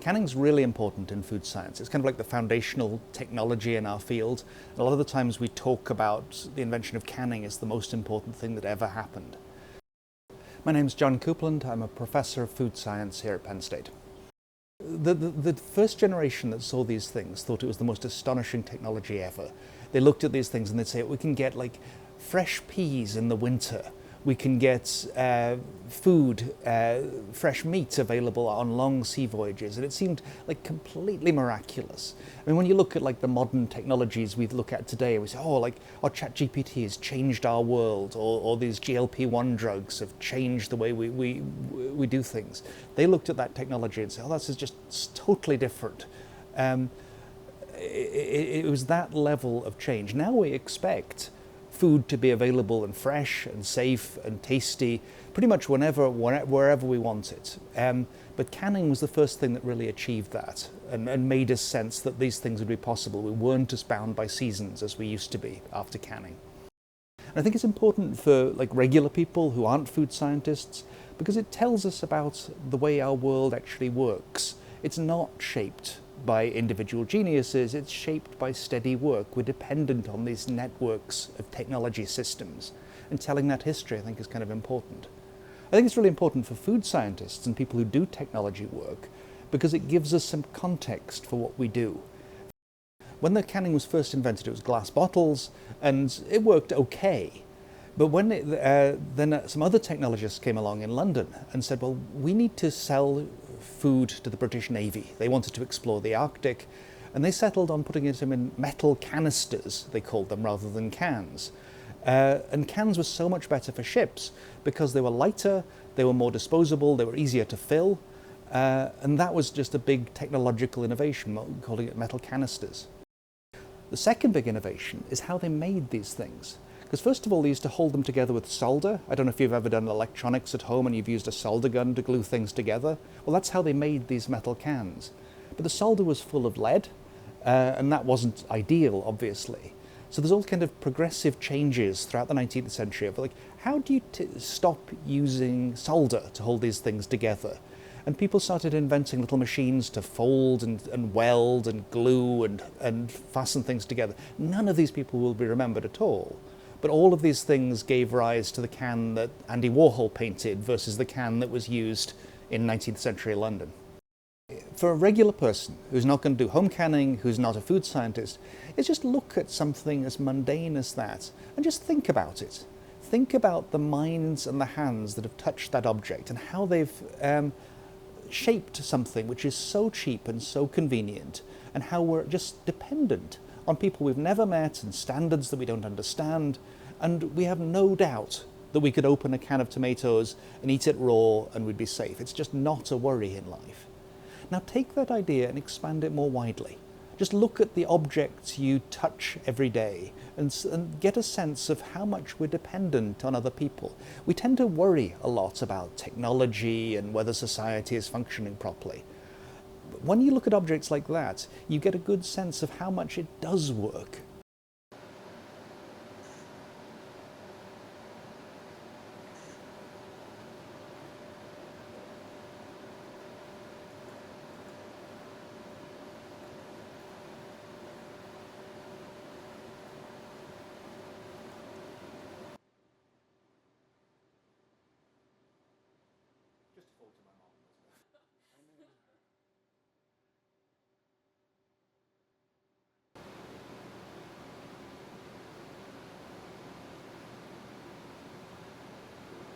Canning's really important in food science. It's kind of like the foundational technology in our field. A lot of the times we talk about the invention of canning as the most important thing that ever happened. My name's John Coupland. I'm a professor of food science here at Penn State. The first generation that saw these things thought it was the most astonishing technology ever. They looked at these things and they'd say, we can get like fresh peas in the winter. We can get food, fresh meat available on long sea voyages, and it seemed like completely miraculous. I mean, when you look at like the modern technologies we look at today, we say, oh, like our ChatGPT has changed our world, or these GLP-1 drugs have changed the way we do things. They looked at that technology and said, oh, this is just totally different. It was that level of change. Now we expect food to be available and fresh and safe and tasty pretty much wherever we want it. But canning was the first thing that really achieved that and made us sense that these things would be possible. We weren't as bound by seasons as we used to be after canning. And I think it's important for like regular people who aren't food scientists because it tells us about the way our world actually works. It's not shaped by individual geniuses, it's shaped by steady work. We're dependent on these networks of technology systems, and telling that history I think is kind of important. I think it's really important for food scientists and people who do technology work because it gives us some context for what we do. When the canning was first invented, it was glass bottles and it worked okay. But when then some other technologists came along in London and said, well, we need to sell food to the British Navy. They wanted to explore the Arctic, and they settled on putting it in metal canisters, they called them, rather than cans. And cans were so much better for ships because they were lighter, they were more disposable, they were easier to fill, and that was just a big technological innovation, calling it metal canisters. The second big innovation is how they made these things. Because first of all, they used to hold them together with solder. I don't know if you've ever done electronics at home and you've used a solder gun to glue things together. Well, that's how they made these metal cans. But the solder was full of lead, and that wasn't ideal, obviously. So there's all kind of progressive changes throughout the 19th century of like, how do you stop using solder to hold these things together? And people started inventing little machines to fold and weld and glue and fasten things together. None of these people will be remembered at all. But all of these things gave rise to the can that Andy Warhol painted versus the can that was used in 19th century London. For a regular person who's not going to do home canning, who's not a food scientist, is just look at something as mundane as that and just think about it. Think about the minds and the hands that have touched that object and how they've shaped something which is so cheap and so convenient, and how we're just dependent on people we've never met and standards that we don't understand, and we have no doubt that we could open a can of tomatoes and eat it raw and we'd be safe. It's just not a worry in life. Now take that idea and expand it more widely. Just look at the objects you touch every day and get a sense of how much we're dependent on other people. We tend to worry a lot about technology and whether society is functioning properly. When you look at objects like that, you get a good sense of how much it does work.